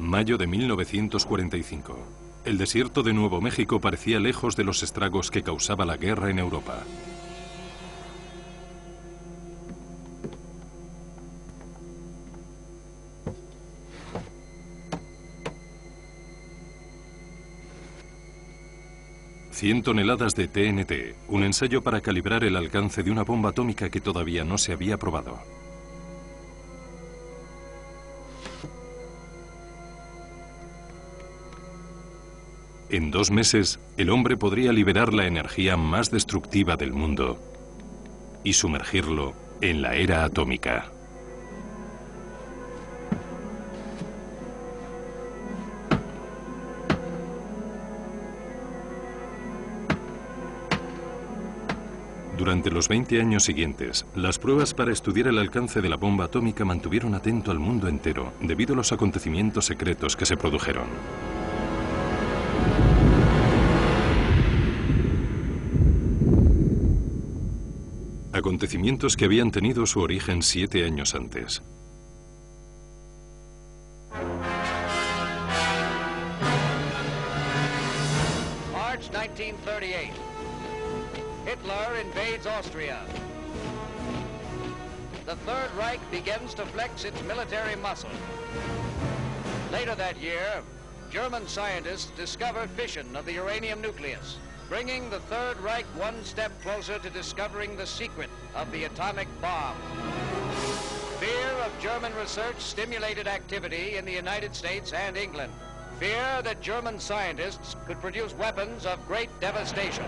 Mayo de 1945. El desierto de Nuevo México parecía lejos de los estragos que causaba la guerra en Europa. «100 toneladas de TNT, un ensayo para calibrar el alcance de una bomba atómica que todavía no se había probado». En 2 meses, el hombre podría liberar la energía más destructiva del mundo y sumergirlo en la era atómica. Durante los 20 años siguientes, las pruebas para estudiar el alcance de la bomba atómica mantuvieron atento al mundo entero debido a los acontecimientos secretos que se produjeron. Acontecimientos que habían tenido su origen 7 años antes. March 1938. Hitler invades Austria. The Third Reich begins to flex its military muscle. Later that year, German scientists discover fission of the uranium nucleus, bringing the Third Reich one step closer to discovering the secret of the atomic bomb. Fear of German research stimulated activity in the United States and England. Fear that German scientists could produce weapons of great devastation.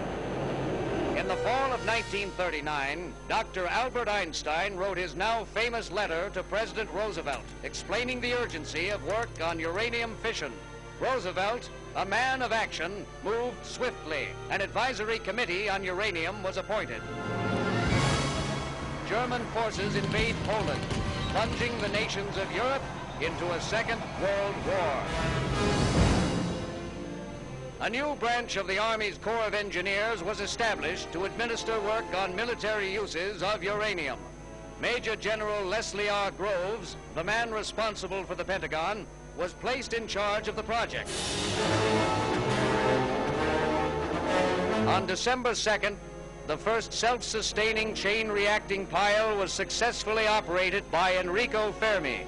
In the fall of 1939, Dr. Albert Einstein wrote his now famous letter to President Roosevelt, explaining the urgency of work on uranium fission. Roosevelt, a man of action, moved swiftly. An advisory committee on uranium was appointed. German forces invade Poland, plunging the nations of Europe into a Second World War. A new branch of the Army's Corps of Engineers was established to administer work on military uses of uranium. Major General Leslie R. Groves, the man responsible for the Pentagon, was placed in charge of the project. On December 2nd, the first self-sustaining chain-reacting pile was successfully operated by Enrico Fermi.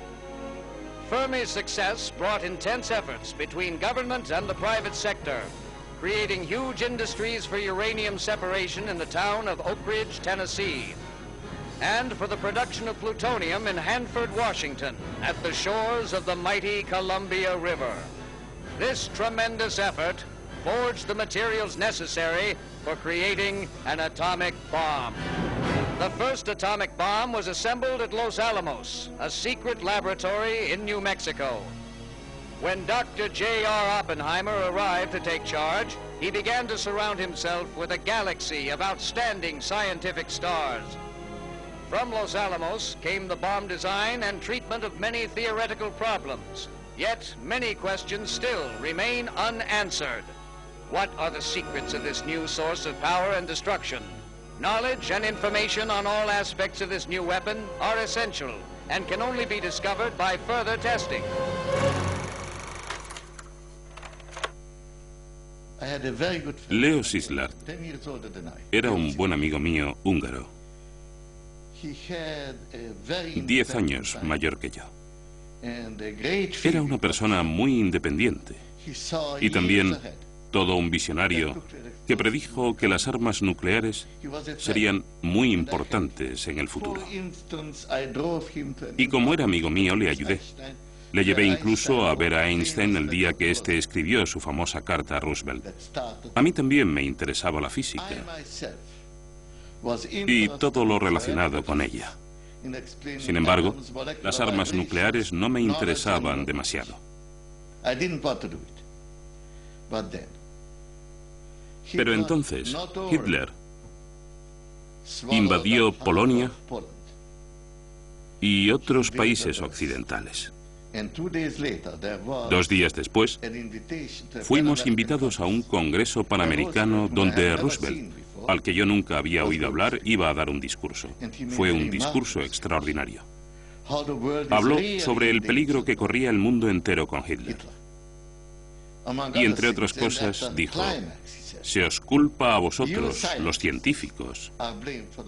Fermi's success brought intense efforts between government and the private sector, creating huge industries for uranium separation in the town of Oak Ridge, Tennessee, and for the production of plutonium in Hanford, Washington, at the shores of the mighty Columbia River. This tremendous effort forged the materials necessary for creating an atomic bomb. The first atomic bomb was assembled at Los Alamos, a secret laboratory in New Mexico. When Dr. J.R. Oppenheimer arrived to take charge, he began to surround himself with a galaxy of outstanding scientific stars. From Los Alamos came the bomb design and treatment of many theoretical problems. Yet many questions still remain unanswered. What are the secrets of this new source of power and destruction? Knowledge and information on all aspects of this new weapon are essential and can only be discovered by further testing. Leo Szilard era un buen amigo mío húngaro. 10 años mayor que yo. Era una persona muy independiente y también todo un visionario que predijo que las armas nucleares serían muy importantes en el futuro. Y como era amigo mío, le ayudé. Le llevé incluso a ver a Einstein el día que éste escribió su famosa carta a Roosevelt. A mí también me interesaba la física y todo lo relacionado con ella. Sin embargo, las armas nucleares no me interesaban demasiado. Pero entonces, Hitler invadió Polonia y otros países occidentales. 2 días después, fuimos invitados a un congreso panamericano donde Roosevelt, al que yo nunca había oído hablar, iba a dar un discurso. Fue un discurso extraordinario. Habló sobre el peligro que corría el mundo entero con Hitler. Y entre otras cosas dijo: se os culpa a vosotros, los científicos,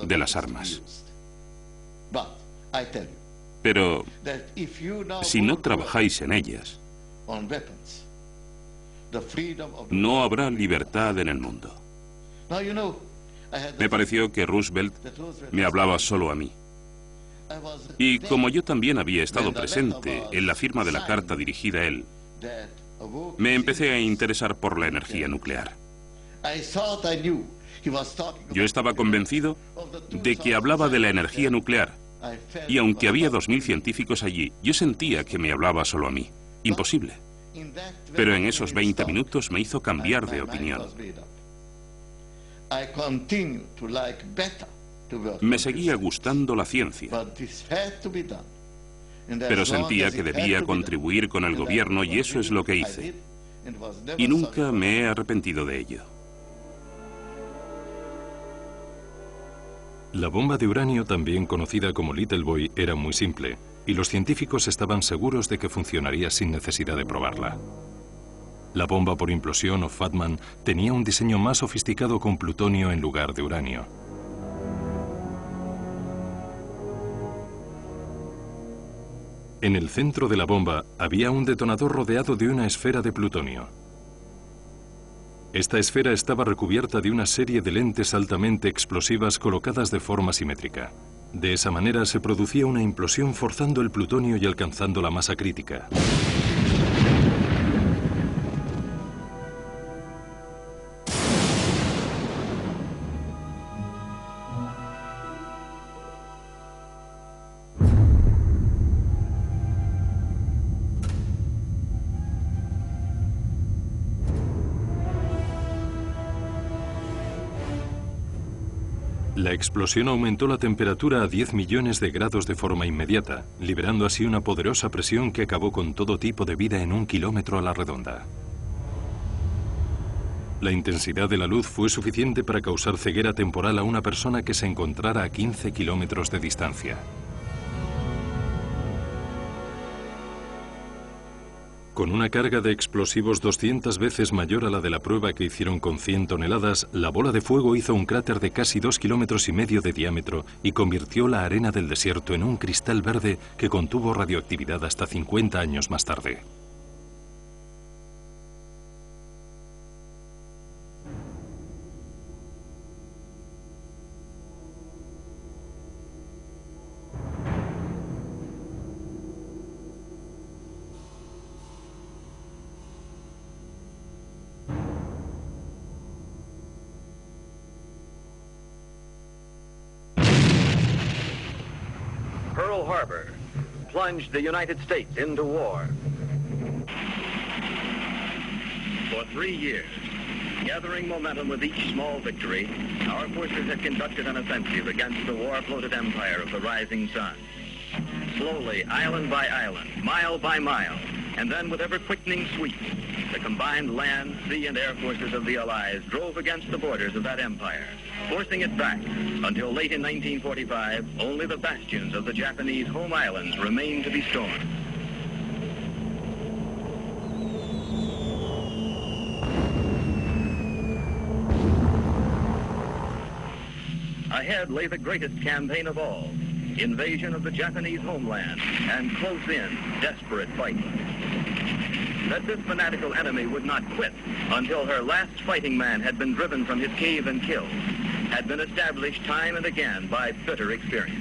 de las armas. Pero si no trabajáis en ellas, no habrá libertad en el mundo. Me pareció que Roosevelt me hablaba solo a mí. Y como yo también había estado presente en la firma de la carta dirigida a él, me empecé a interesar por la energía nuclear. Yo estaba convencido de que hablaba de la energía nuclear, y aunque había 2000 científicos allí, yo sentía que me hablaba solo a mí. Imposible. Pero en esos 20 minutos me hizo cambiar de opinión. Me seguía gustando la ciencia, pero sentía que debía contribuir con el gobierno y eso es lo que hice. Y nunca me he arrepentido de ello. La bomba de uranio, también conocida como Little Boy, era muy simple, y los científicos estaban seguros de que funcionaría sin necesidad de probarla. La bomba por implosión o Fatman tenía un diseño más sofisticado con plutonio en lugar de uranio. En el centro de la bomba había un detonador rodeado de una esfera de plutonio. Esta esfera estaba recubierta de una serie de lentes altamente explosivas colocadas de forma simétrica. De esa manera se producía una implosión forzando el plutonio y alcanzando la masa crítica. La explosión aumentó la temperatura a 10 millones de grados de forma inmediata, liberando así una poderosa presión que acabó con todo tipo de vida en 1 kilómetro a la redonda. La intensidad de la luz fue suficiente para causar ceguera temporal a una persona que se encontrara a 15 kilómetros de distancia. Con una carga de explosivos 200 veces mayor a la de la prueba que hicieron con 100 toneladas, la bola de fuego hizo un cráter de casi 2,5 kilómetros de diámetro y convirtió la arena del desierto en un cristal verde que contuvo radioactividad hasta 50 años más tarde. Pearl Harbor plunged the United States into war. For 3 years, gathering momentum with each small victory, our forces had conducted an offensive against the war-bloated empire of the rising sun. Slowly, island by island, mile by mile, and then with ever-quickening sweep, the combined land, sea, and air forces of the Allies drove against the borders of that empire, forcing it back until late in 1945, only the bastions of the Japanese home islands remained to be stormed. Ahead lay the greatest campaign of all, invasion of the Japanese homeland, and close-in, desperate fight. That this fanatical enemy would not quit until her last fighting man had been driven from his cave and killed, had been established time and again by bitter experience.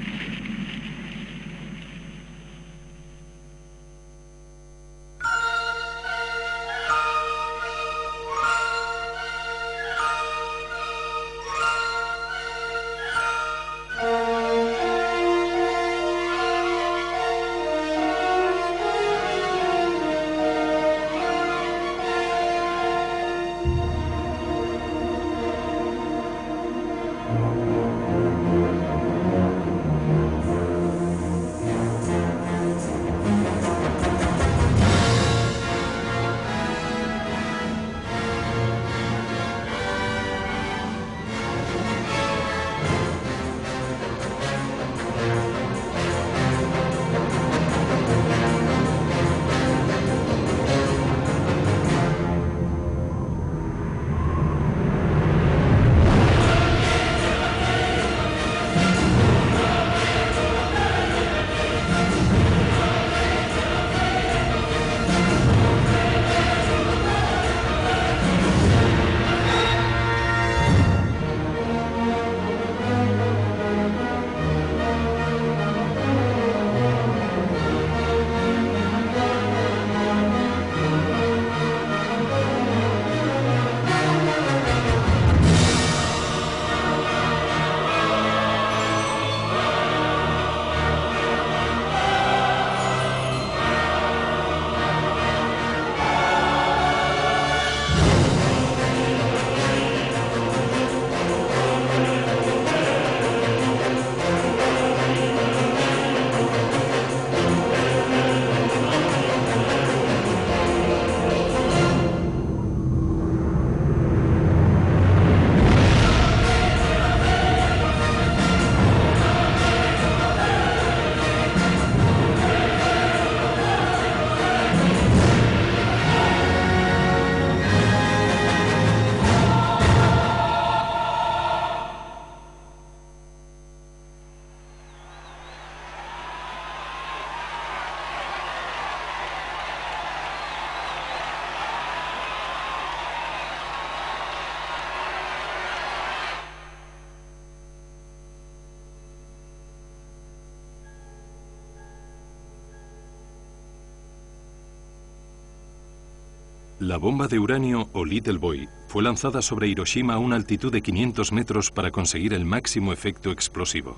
La bomba de uranio o Little Boy fue lanzada sobre Hiroshima a una altitud de 500 metros para conseguir el máximo efecto explosivo.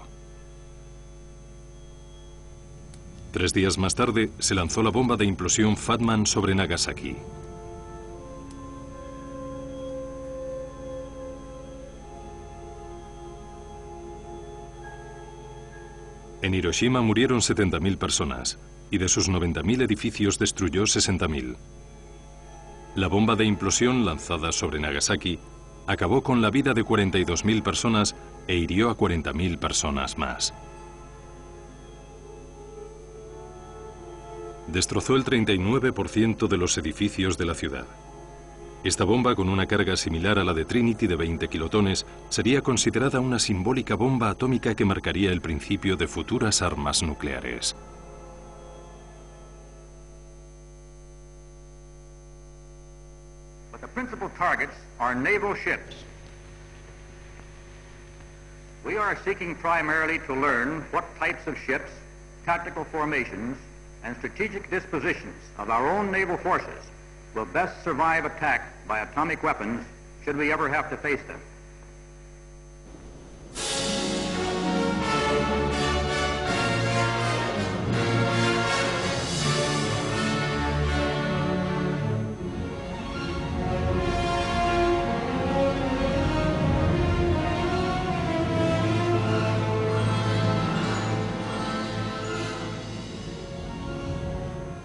3 días más tarde se lanzó la bomba de implosión Fat Man sobre Nagasaki. En Hiroshima murieron 70.000 personas y de sus 90.000 edificios destruyó 60.000. La bomba de implosión lanzada sobre Nagasaki acabó con la vida de 42.000 personas e hirió a 40.000 personas más. Destrozó el 39% de los edificios de la ciudad. Esta bomba, con una carga similar a la de Trinity de 20 kilotones, sería considerada una simbólica bomba atómica que marcaría el principio de futuras armas nucleares. But the principal targets are naval ships. We are seeking primarily to learn what types of ships, tactical formations, and strategic dispositions of our own naval forces will best survive attack by atomic weapons should we ever have to face them.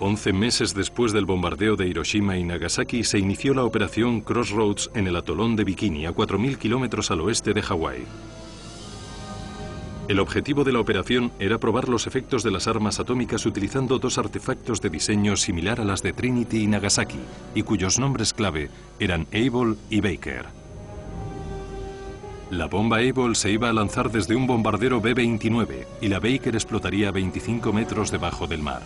Once meses después del bombardeo de Hiroshima y Nagasaki se inició la operación Crossroads en el atolón de Bikini, a 4.000 kilómetros al oeste de Hawái. El objetivo de la operación era probar los efectos de las armas atómicas utilizando 2 artefactos de diseño similar a las de Trinity y Nagasaki, y cuyos nombres clave eran Able y Baker. La bomba Able se iba a lanzar desde un bombardero B-29 y la Baker explotaría a 25 metros debajo del mar.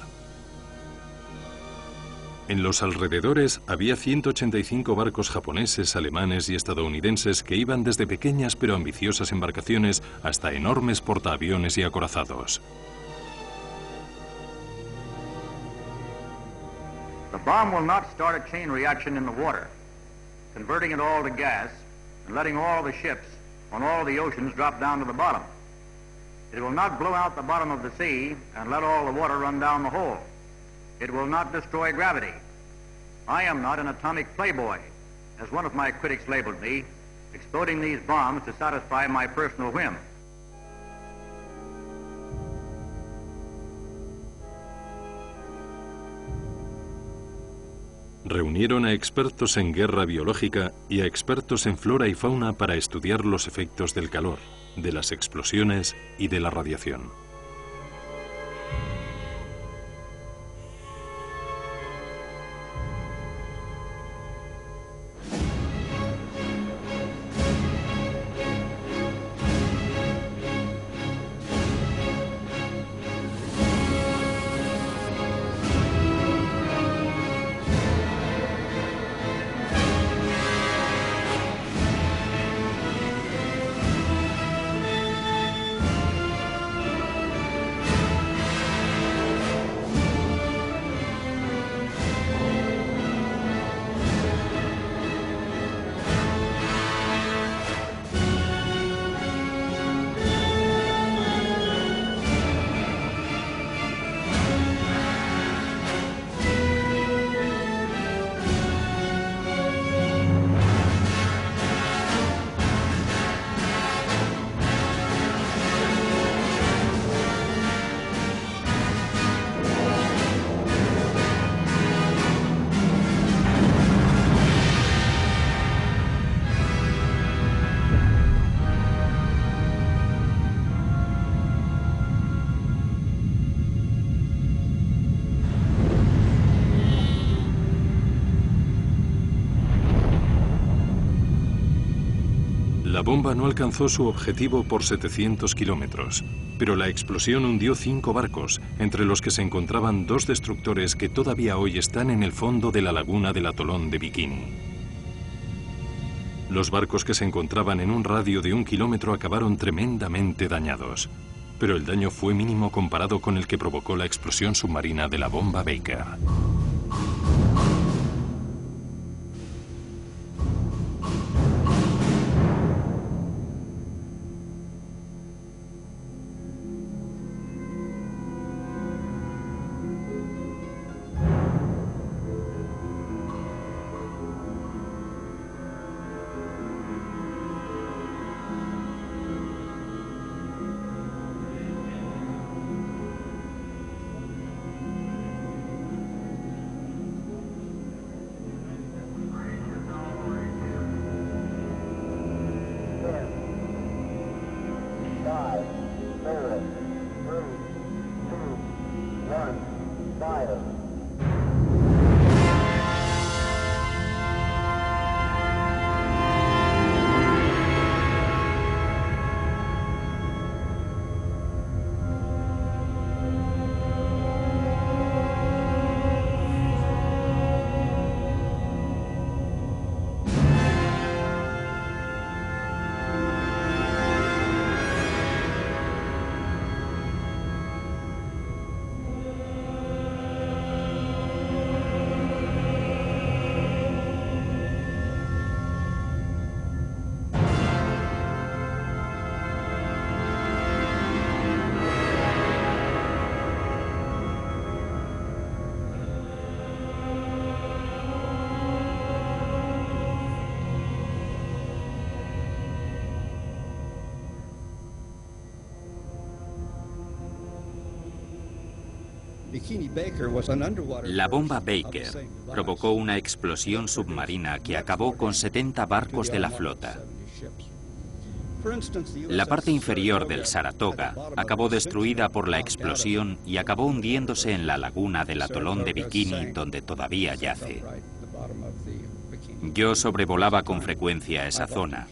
En los alrededores había 185 barcos japoneses, alemanes y estadounidenses que iban desde pequeñas pero ambiciosas embarcaciones hasta enormes portaaviones y acorazados. The bomb will not start a chain reaction in the water, converting it all to gas and letting all the ships on all the oceans drop down to the bottom. It will not blow out the bottom of the sea and let all the water run down the hole. It will not destroy gravity. I am not an atomic playboy, as one of my critics labeled me, exploding these bombs to satisfy my personal whim. Reunieron a expertos en guerra biológica y a expertos en flora y fauna para estudiar los efectos del calor, de las explosiones y de la radiación. La bomba no alcanzó su objetivo por 700 kilómetros, pero la explosión hundió 5 barcos, entre los que se encontraban 2 destructores que todavía hoy están en el fondo de la laguna del atolón de Bikini. Los barcos que se encontraban en un radio de 1 kilómetro acabaron tremendamente dañados, pero el daño fue mínimo comparado con el que provocó la explosión submarina de la bomba Baker. La bomba Baker provocó una explosión submarina que acabó con 70 barcos de la flota. La parte inferior del Saratoga acabó destruida por la explosión y acabó hundiéndose en la laguna del atolón de Bikini, donde todavía yace. Yo sobrevolaba con frecuencia esa zona.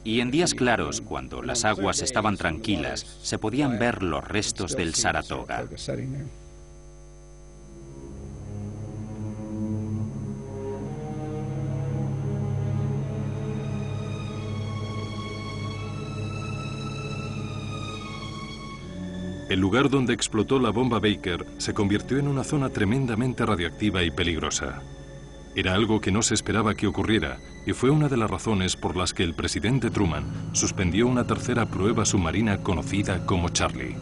Y en días claros, cuando las aguas estaban tranquilas, se podían ver los restos del Saratoga. El lugar donde explotó la bomba Baker se convirtió en una zona tremendamente radiactiva y peligrosa. Era algo que no se esperaba que ocurriera y fue una de las razones por las que el presidente Truman suspendió una tercera prueba submarina conocida como Charlie.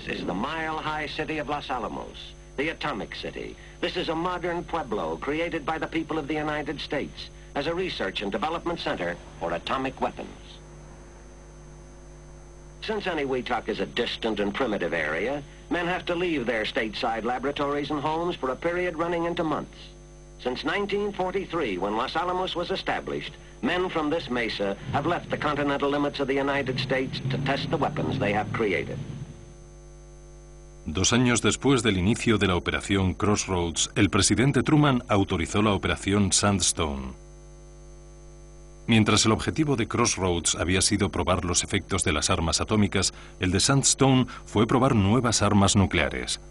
This is the mile-high city of Los Alamos, the atomic city. This is a modern pueblo created by the people of the United States as a research and development center for atomic weapons. Since Eniwetok is a distant and primitive area, men have to leave their stateside laboratories and homes for a period running into months. Since 1943, when Los Alamos was established, men from this mesa have left the continental limits of the United States to test the weapons they have created. 2 años después del inicio de la operación Crossroads, el presidente Truman autorizó la operación Sandstone. Mientras el objetivo de Crossroads había sido probar los efectos de las armas atómicas, el de Sandstone fue probar nuevas armas nucleares.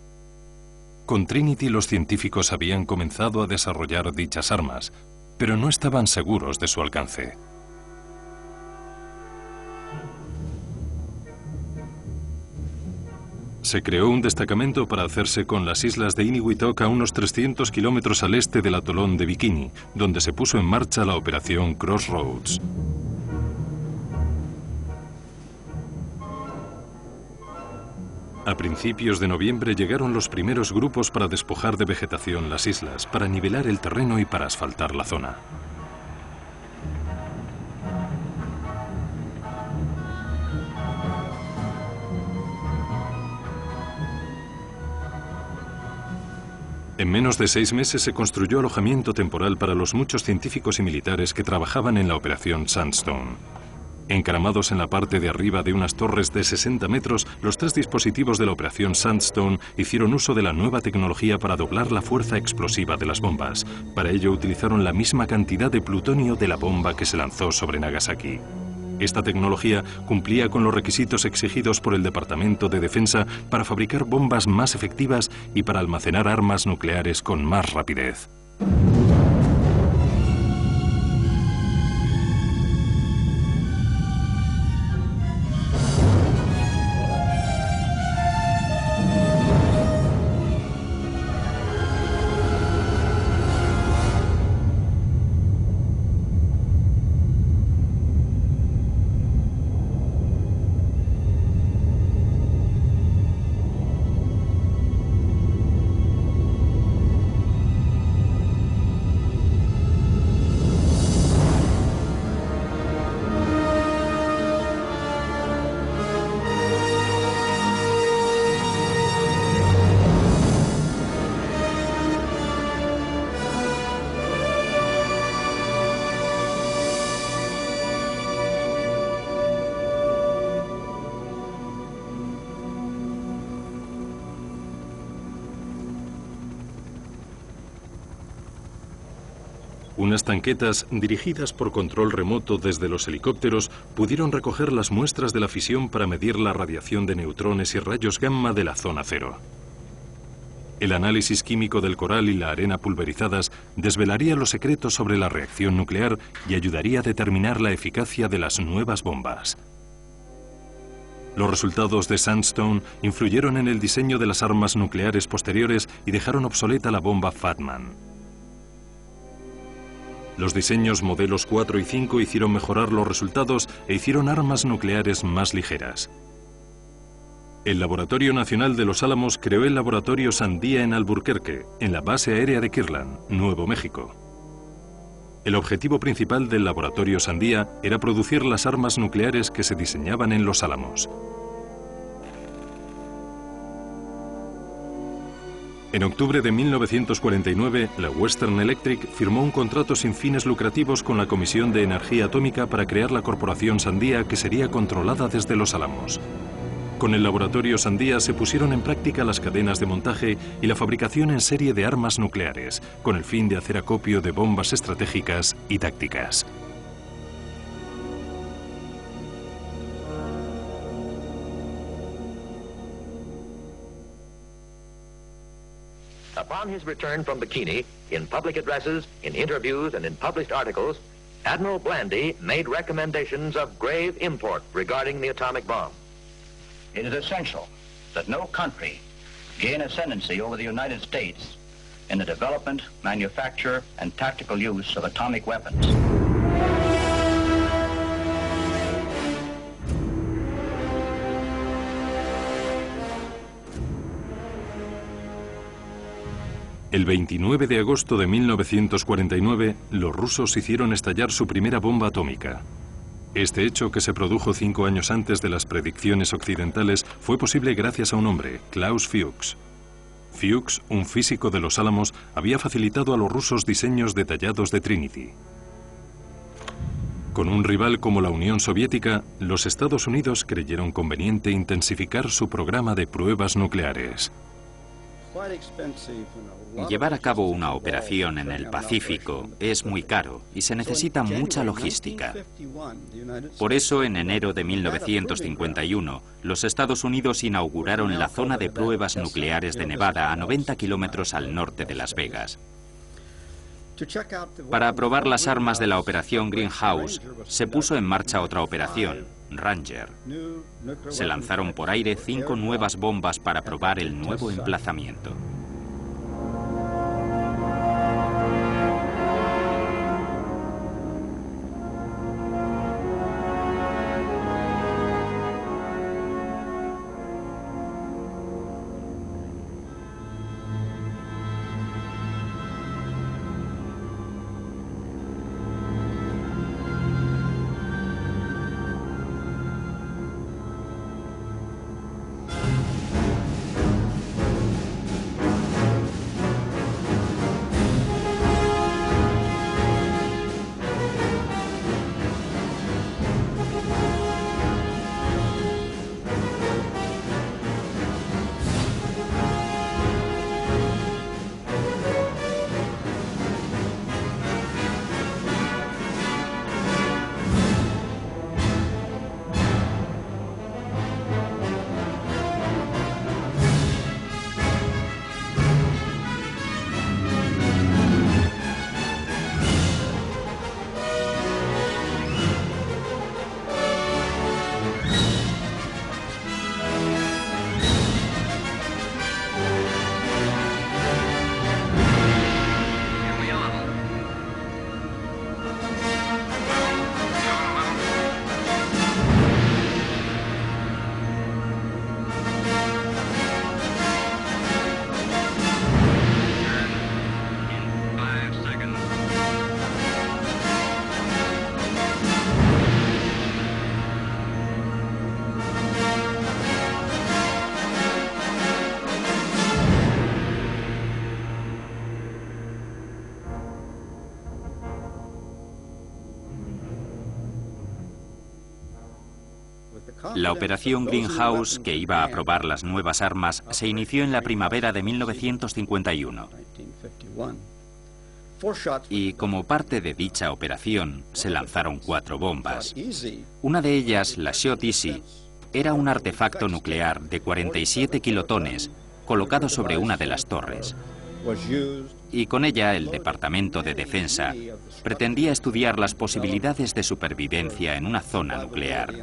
Con Trinity los científicos habían comenzado a desarrollar dichas armas, pero no estaban seguros de su alcance. Se creó un destacamento para hacerse con las islas de Eniwetok a unos 300 kilómetros al este del atolón de Bikini, donde se puso en marcha la operación Crossroads. A principios de noviembre llegaron los primeros grupos para despojar de vegetación las islas, para nivelar el terreno y para asfaltar la zona. En menos de 6 meses se construyó alojamiento temporal para los muchos científicos y militares que trabajaban en la operación Sandstone. Encaramados en la parte de arriba de unas torres de 60 metros, los 3 dispositivos de la operación Sandstone hicieron uso de la nueva tecnología para doblar la fuerza explosiva de las bombas. Para ello utilizaron la misma cantidad de plutonio de la bomba que se lanzó sobre Nagasaki. Esta tecnología cumplía con los requisitos exigidos por el Departamento de Defensa para fabricar bombas más efectivas y para almacenar armas nucleares con más rapidez. Unas tanquetas, dirigidas por control remoto desde los helicópteros, pudieron recoger las muestras de la fisión para medir la radiación de neutrones y rayos gamma de la zona cero. El análisis químico del coral y la arena pulverizadas desvelaría los secretos sobre la reacción nuclear y ayudaría a determinar la eficacia de las nuevas bombas. Los resultados de Sandstone influyeron en el diseño de las armas nucleares posteriores y dejaron obsoleta la bomba Fatman. Los diseños modelos 4 y 5 hicieron mejorar los resultados e hicieron armas nucleares más ligeras. El Laboratorio Nacional de Los Álamos creó el Laboratorio Sandía en Albuquerque, en la base aérea de Kirtland, Nuevo México. El objetivo principal del Laboratorio Sandía era producir las armas nucleares que se diseñaban en Los Álamos. En octubre de 1949, la Western Electric firmó un contrato sin fines lucrativos con la Comisión de Energía Atómica para crear la Corporación Sandía, que sería controlada desde Los Álamos. Con el laboratorio Sandía se pusieron en práctica las cadenas de montaje y la fabricación en serie de armas nucleares, con el fin de hacer acopio de bombas estratégicas y tácticas. Upon his return from Bikini, in public addresses, in interviews, and in published articles, Admiral Blandy made recommendations of grave import regarding the atomic bomb. It is essential that no country gain ascendancy over the United States in the development, manufacture, and tactical use of atomic weapons. El 29 de agosto de 1949, los rusos hicieron estallar su primera bomba atómica. Este hecho, que se produjo 5 años antes de las predicciones occidentales, fue posible gracias a un hombre, Klaus Fuchs. Fuchs, un físico de Los Álamos, había facilitado a los rusos diseños detallados de Trinity. Con un rival como la Unión Soviética, los Estados Unidos creyeron conveniente intensificar su programa de pruebas nucleares. Llevar a cabo una operación en el Pacífico es muy caro y se necesita mucha logística. Por eso, en enero de 1951, los Estados Unidos inauguraron la zona de pruebas nucleares de Nevada, a 90 kilómetros al norte de Las Vegas. Para probar las armas de la operación Greenhouse, se puso en marcha otra operación, Ranger. Se lanzaron por aire 5 nuevas bombas para probar el nuevo emplazamiento. La operación Greenhouse, que iba a probar las nuevas armas, se inició en la primavera de 1951. Y como parte de dicha operación, se lanzaron 4 bombas. Una de ellas, la Shot Easy, era un artefacto nuclear de 47 kilotones colocado sobre una de las torres. Y con ella el Departamento de Defensa pretendía estudiar las posibilidades de supervivencia en una zona nuclear.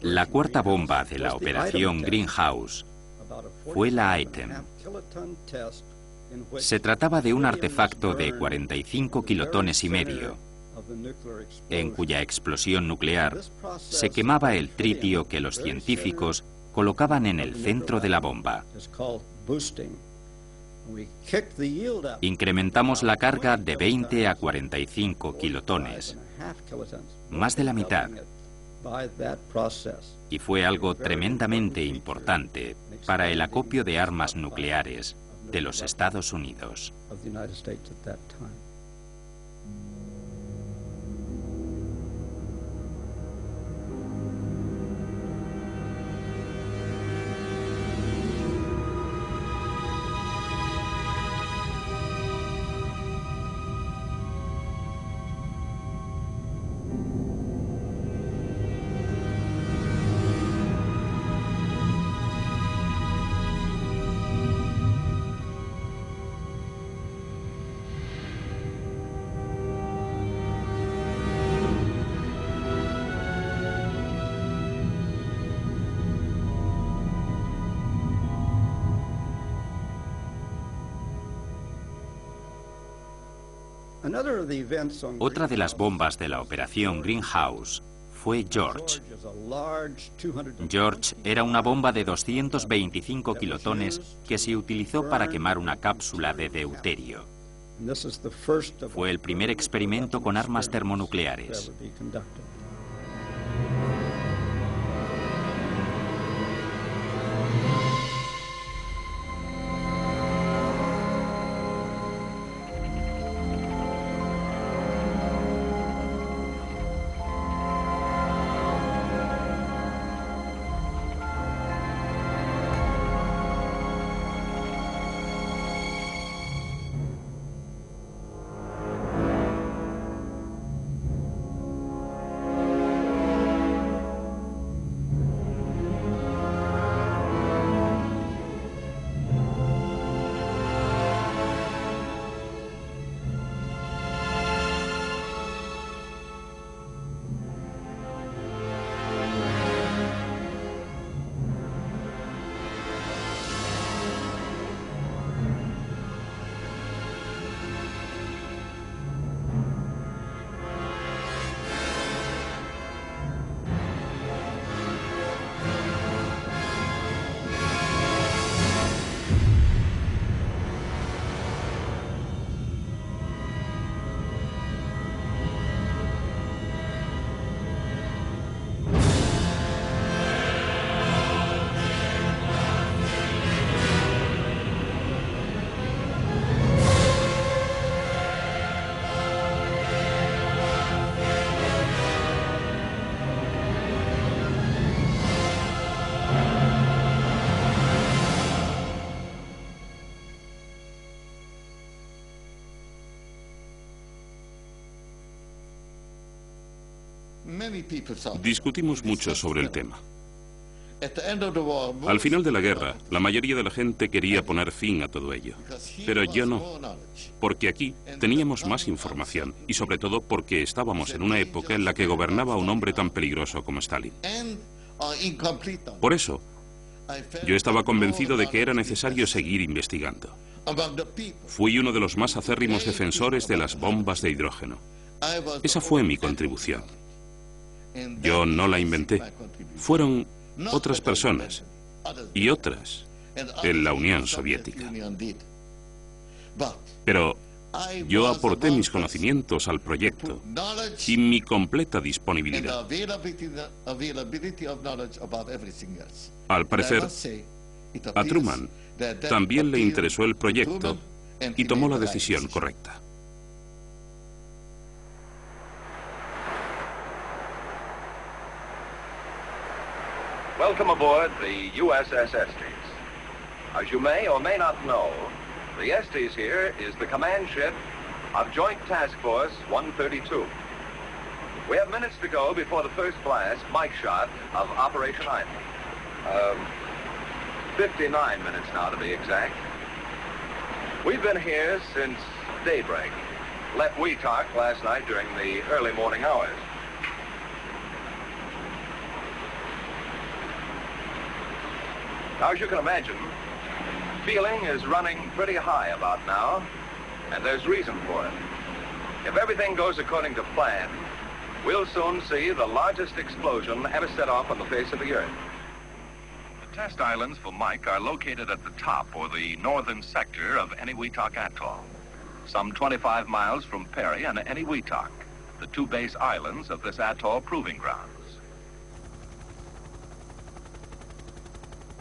La cuarta bomba de la operación Greenhouse fue la Item. Se trataba de un artefacto de 45 kilotones y medio, en cuya explosión nuclear se quemaba el tritio que los científicos colocaban en el centro de la bomba. Incrementamos la carga de 20 a 45 kilotones, más de la mitad, y fue algo tremendamente importante para el acopio de armas nucleares de los Estados Unidos. Otra de las bombas de la operación Greenhouse fue George. George era una bomba de 225 kilotones que se utilizó para quemar una cápsula de deuterio. Fue el primer experimento con armas termonucleares. Discutimos mucho sobre el tema. Al final de la guerra, la mayoría de la gente quería poner fin a todo ello. Pero yo no, porque aquí teníamos más información y sobre todo porque estábamos en una época en la que gobernaba un hombre tan peligroso como Stalin. Por eso, yo estaba convencido de que era necesario seguir investigando. Fui uno de los más acérrimos defensores de las bombas de hidrógeno. Esa fue mi contribución. Yo no la inventé. Fueron otras personas y otras en la Unión Soviética. Pero yo aporté mis conocimientos al proyecto y mi completa disponibilidad. Al parecer, a Truman también le interesó el proyecto y tomó la decisión correcta. Welcome aboard the USS Estes. As you may or may not know, the Estes here is the command ship of Joint Task Force 132. We have minutes to go before the first blast, mic shot, of Operation Ivy. 59 minutes now to be exact. We've been here since daybreak. Left Weetalk last night during the early morning hours. Now, as you can imagine, feeling is running pretty high about now, and there's reason for it. If everything goes according to plan, we'll soon see the largest explosion ever set off on the face of the Earth. The test islands for Mike are located at the top, or the northern sector, of Eniwetok Atoll, some 25 miles from Perry and Eniwetok, the two base islands of this atoll proving grounds.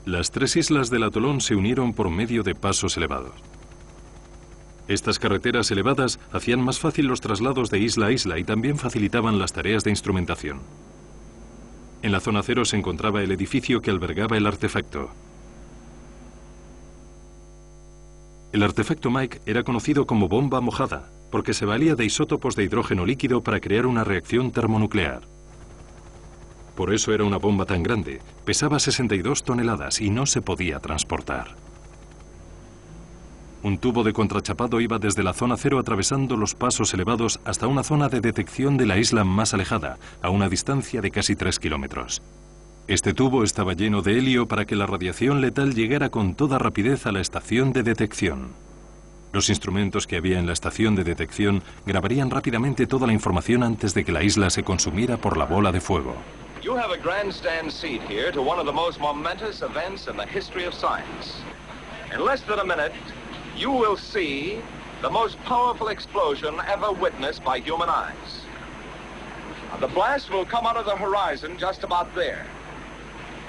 Las tres islas del atolón se unieron por medio de pasos elevados. Estas carreteras elevadas hacían más fácil los traslados de isla a isla y también facilitaban las tareas de instrumentación. En la zona cero se encontraba el edificio que albergaba el artefacto. El artefacto Mike era conocido como bomba mojada, porque se valía de isótopos de hidrógeno líquido para crear una reacción termonuclear. Por eso era una bomba tan grande, pesaba 62 toneladas y no se podía transportar. Un tubo de contrachapado iba desde la zona cero atravesando los pasos elevados hasta una zona de detección de la isla más alejada, a una distancia de casi 3 kilómetros. Este tubo estaba lleno de helio para que la radiación letal llegara con toda rapidez a la estación de detección. Los instrumentos que había en la estación de detección grabarían rápidamente toda la información antes de que la isla se consumiera por la bola de fuego. You have a grandstand seat here to one of the most momentous events in the history of science. In less than a minute, you will see the most powerful explosion ever witnessed by human eyes. The blast will come out of the horizon just about there.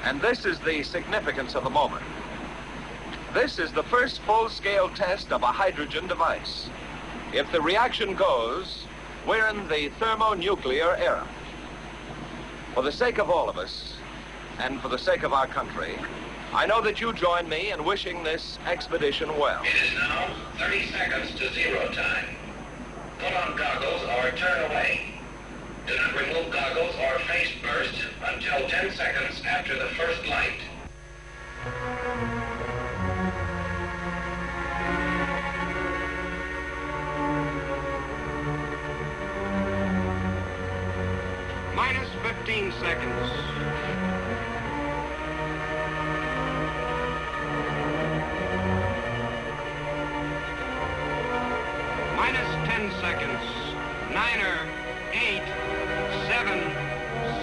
And this is the significance of the moment. This is the first full-scale test of a hydrogen device. If the reaction goes, we're in the thermonuclear era. For the sake of all of us, and for the sake of our country, I know that you join me in wishing this expedition well. It is now 30 seconds to zero time. Put on goggles or turn away. Do not remove goggles or face burst until 10 seconds after the first light. Minus 15 seconds. Minus 10 seconds. 9er, 8, 7,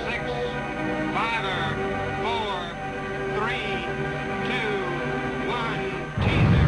6, 5er, 4, 3, 2, 1, T0.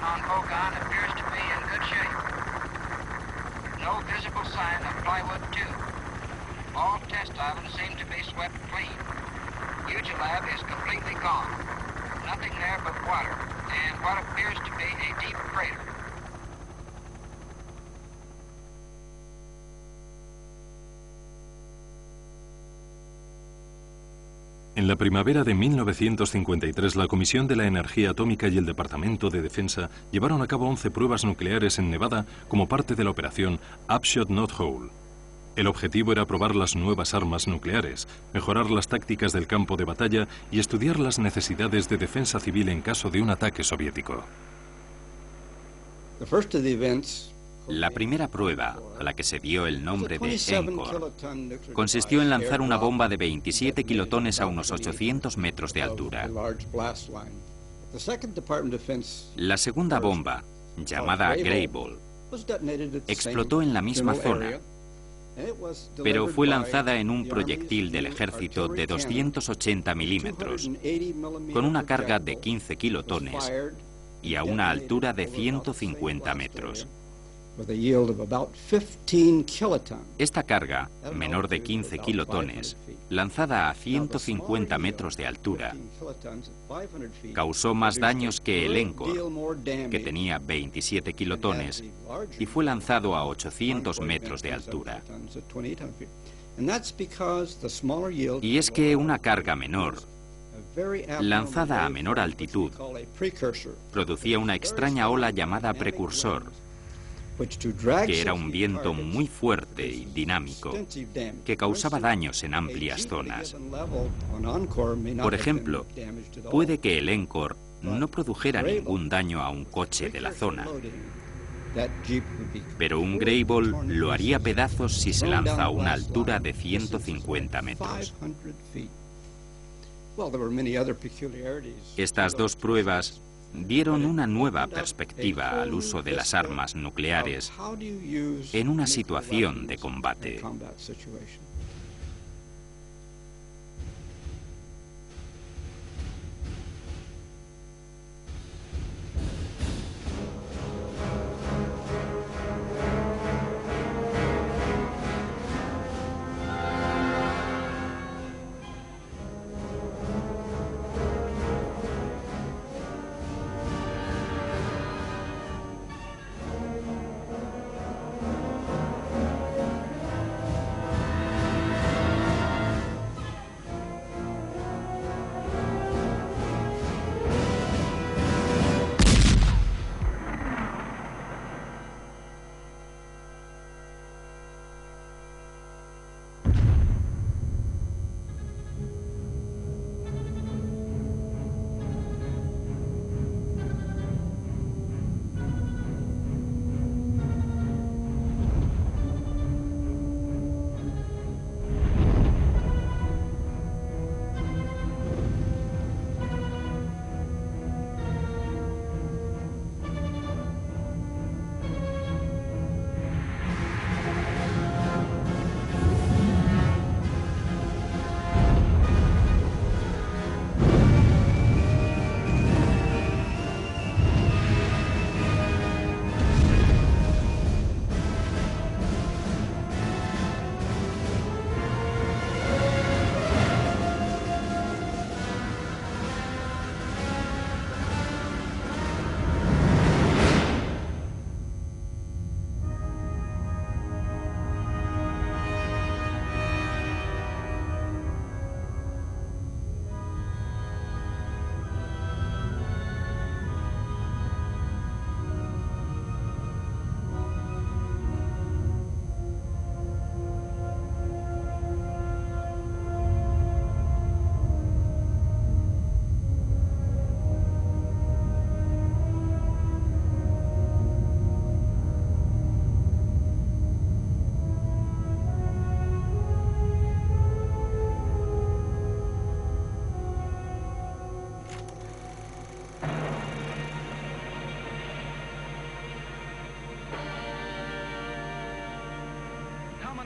on Hogan appears to be in good shape. No visible sign of plywood tube. All test islands seem to be swept clean. Ujilab is completely gone. Nothing there but water and what appears to be a deep crater. En la primavera de 1953, la Comisión de la Energía Atómica y el Departamento de Defensa llevaron a cabo 11 pruebas nucleares en Nevada como parte de la operación Upshot Not Whole. El objetivo era probar las nuevas armas nucleares, mejorar las tácticas del campo de batalla y estudiar las necesidades de defensa civil en caso de un ataque soviético. La primera prueba, a la que se dio el nombre de ENCOR, consistió en lanzar una bomba de 27 kilotones a unos 800 metros de altura. La segunda bomba, llamada Grey Ball, explotó en la misma zona, pero fue lanzada en un proyectil del ejército de 280 milímetros, con una carga de 15 kilotones y a una altura de 150 metros. Esta carga, menor de 15 kilotones, lanzada a 150 metros de altura, causó más daños que el ENCOR, que tenía 27 kilotones y fue lanzado a 800 metros de altura. Y es que una carga menor, lanzada a menor altitud, producía una extraña ola llamada precursor, que era un viento muy fuerte y dinámico, que causaba daños en amplias zonas. Por ejemplo, puede que el ENCOR no produjera ningún daño a un coche de la zona, pero un Grey Ball lo haría pedazos si se lanza a una altura de 150 metros. Estas dos pruebas dieron una nueva perspectiva al uso de las armas nucleares en una situación de combate.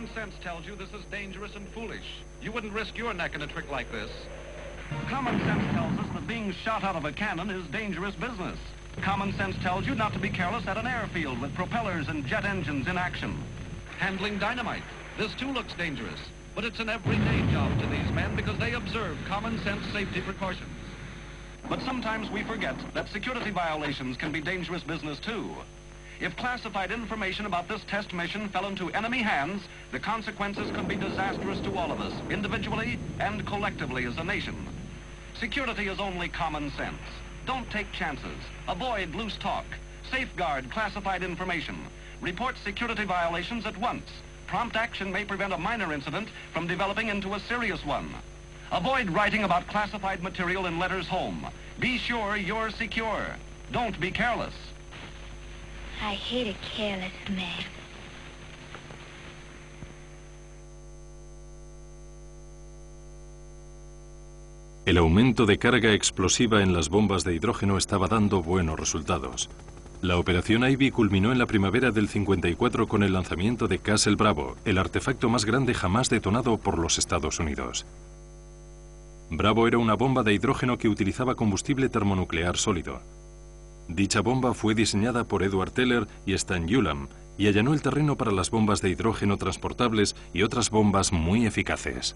Common sense tells you this is dangerous and foolish. You wouldn't risk your neck in a trick like this. Common sense tells us that being shot out of a cannon is dangerous business. Common sense tells you not to be careless at an airfield with propellers and jet engines in action. Handling dynamite. This too looks dangerous, but it's an everyday job to these men because they observe common sense safety precautions. But sometimes we forget that security violations can be dangerous business too. If classified information about this test mission fell into enemy hands, the consequences could be disastrous to all of us, individually and collectively as a nation. Security is only common sense. Don't take chances. Avoid loose talk. Safeguard classified information. Report security violations at once. Prompt action may prevent a minor incident from developing into a serious one. Avoid writing about classified material in letters home. Be sure you're secure. Don't be careless. I hate a careless man. El aumento de carga explosiva en las bombas de hidrógeno estaba dando buenos resultados. La operación Ivy culminó en la primavera del 54 con el lanzamiento de Castle Bravo, el artefacto más grande jamás detonado por los Estados Unidos. Bravo era una bomba de hidrógeno que utilizaba combustible termonuclear sólido. Dicha bomba fue diseñada por Edward Teller y Stan Ulam y allanó el terreno para las bombas de hidrógeno transportables y otras bombas muy eficaces.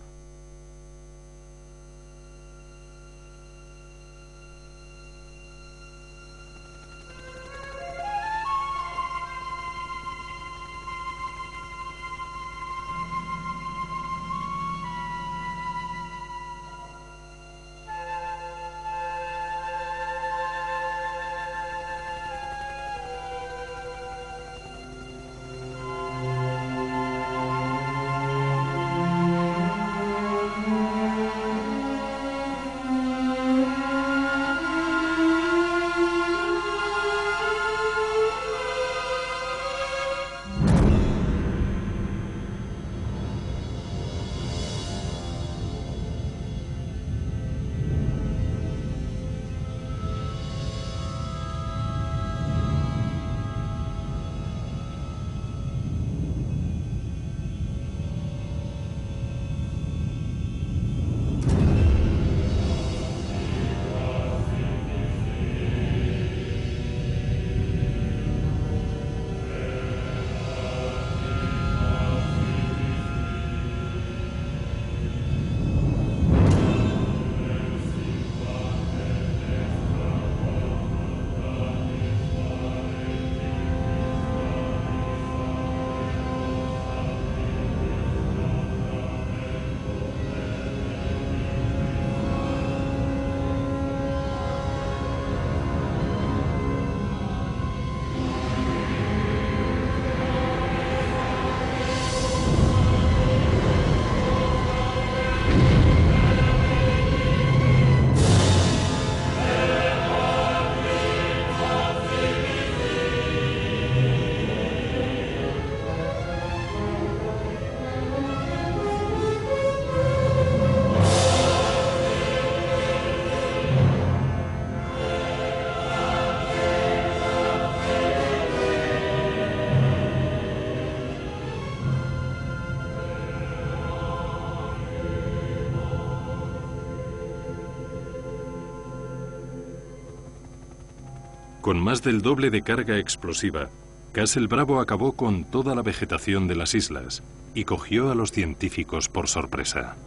Con más del doble de carga explosiva, Castle Bravo acabó con toda la vegetación de las islas y cogió a los científicos por sorpresa.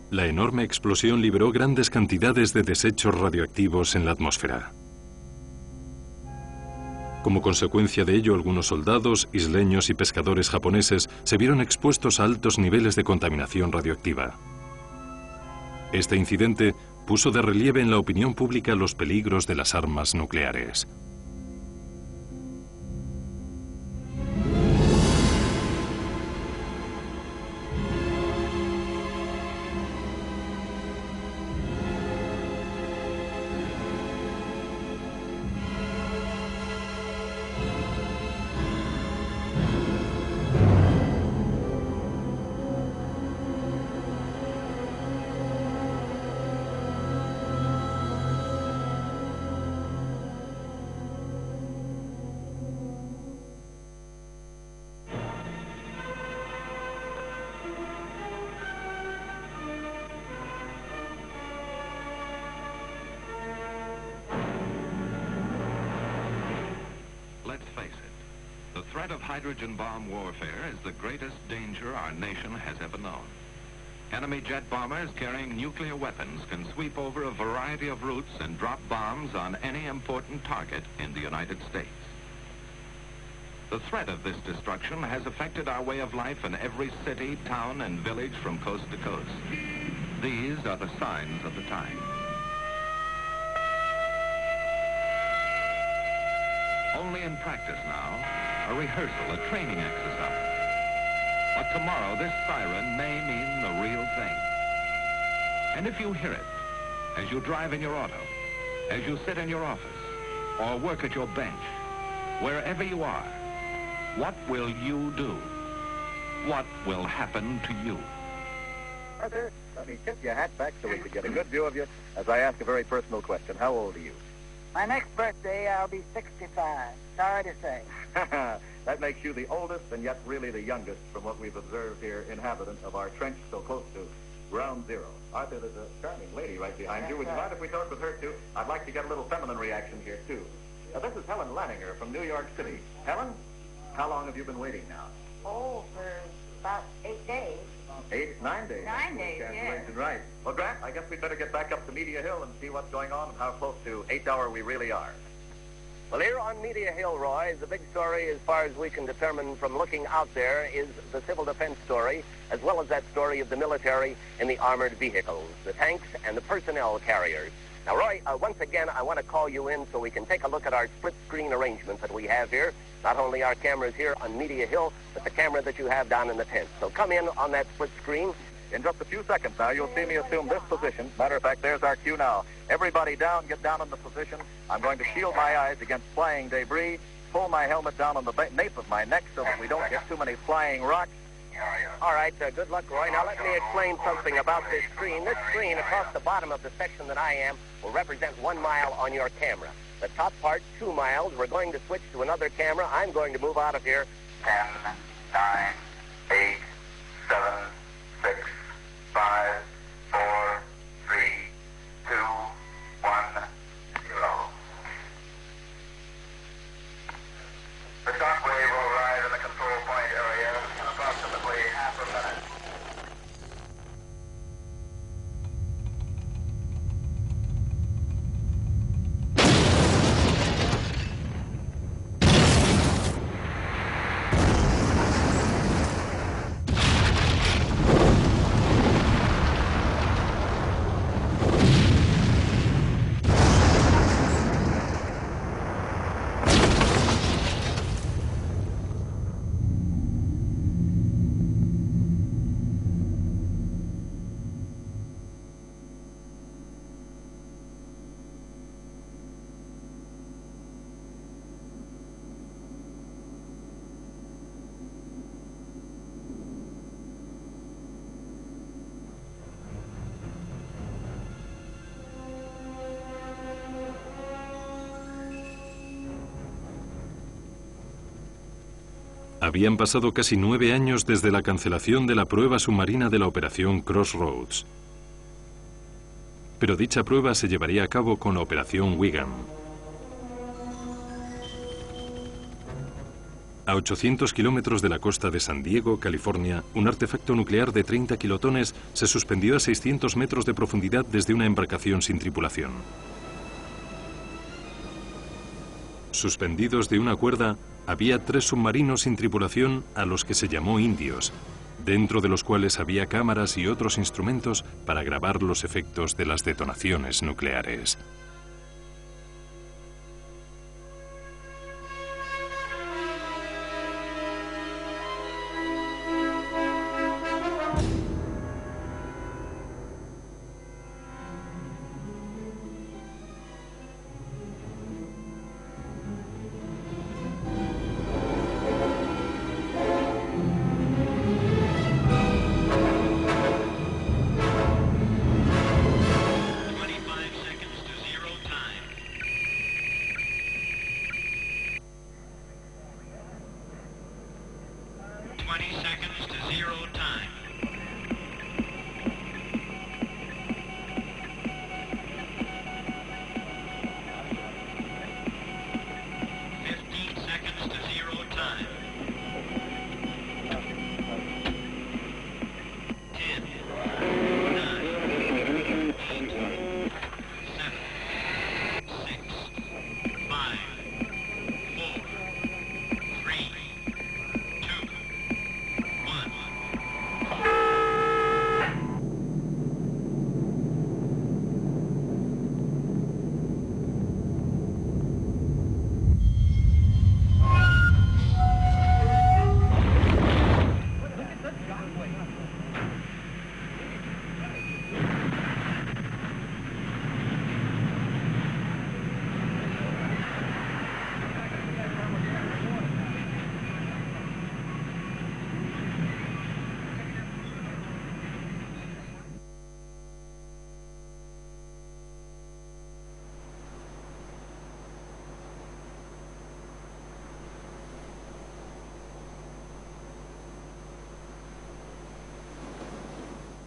La enorme explosión liberó grandes cantidades de desechos radioactivos en la atmósfera. Como consecuencia de ello, algunos soldados, isleños y pescadores japoneses se vieron expuestos a altos niveles de contaminación radioactiva. Este incidente puso de relieve en la opinión pública los peligros de las armas nucleares. threat of hydrogen bomb warfare is the greatest danger our nation has ever known. Enemy jet bombers carrying nuclear weapons can sweep over a variety of routes and drop bombs on any important target in the United States. The threat of this destruction has affected our way of life in every city, town, and village from coast to coast. These are the signs of the time. Only in practice now, a rehearsal, a training exercise. But tomorrow, this siren may mean the real thing. And if you hear it, as you drive in your auto, as you sit in your office, or work at your bench, wherever you are, what will you do? What will happen to you? Arthur, let me tip your hat back so we can get a good view of you as I ask a very personal question. How old are you? My next birthday, I'll be 65. Sorry to say. That makes you the oldest and yet really the youngest from what we've observed here, inhabitant of our trench so close to ground zero. Arthur, there's a charming lady right behind you. Would you mind if we talk with her, too? I'd like to get a little feminine reaction here, too. This is Helen Lanninger from New York City. Helen, how long have you been waiting now? Oh, for about 8 days. 9 days. 9 days, yes. Right. Well, Grant, I guess we'd better get back up to Media Hill and see what's going on and how close to 8 hour we really are. Well, here on Media Hill, Roy, the big story, as far as we can determine from looking out there, is the civil defense story, as well as that story of the military and the armored vehicles, the tanks and the personnel carriers. Now, Roy, once again, I want to call you in so we can take a look at our split-screen arrangement that we have here. Not only our cameras here on Media Hill, but the camera that you have down in the tent. So come in on that split screen. In just a few seconds now, you'll see me assume this position. Matter of fact, there's our cue now. Everybody down, get down in the position. I'm going to shield my eyes against flying debris, pull my helmet down on the nape of my neck so that we don't get too many flying rocks. All right, good luck, Roy. Now let me explain something about this screen. This screen across the bottom of the section that I am will represent 1 mile on your camera. The top part, 2 miles. We're going to switch to another camera. I'm going to move out of here. 10, 9, 8, 7, 6, 5, 4, 3, 2, 1, 0. The shockwave will arrive in the control point area in approximately half a minute. Habían pasado casi 9 años desde la cancelación de la prueba submarina de la operación Crossroads. Pero dicha prueba se llevaría a cabo con la operación Wigan. A 800 kilómetros de la costa de San Diego, California, un artefacto nuclear de 30 kilotones se suspendió a 600 metros de profundidad desde una embarcación sin tripulación. Suspendidos de una cuerda, había 3 submarinos sin tripulación a los que se llamó indios, dentro de los cuales había cámaras y otros instrumentos para grabar los efectos de las detonaciones nucleares.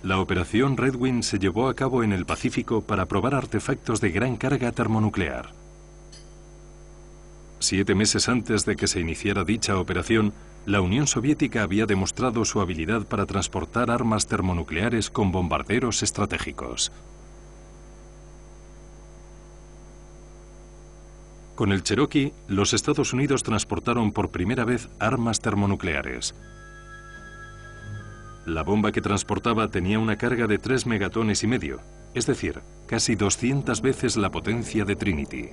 La operación Red Wing se llevó a cabo en el Pacífico para probar artefactos de gran carga termonuclear. 7 meses antes de que se iniciara dicha operación, la Unión Soviética había demostrado su habilidad para transportar armas termonucleares con bombarderos estratégicos. Con el Cherokee, los Estados Unidos transportaron por primera vez armas termonucleares. La bomba que transportaba tenía una carga de 3 megatones y medio, es decir, casi 200 veces la potencia de Trinity.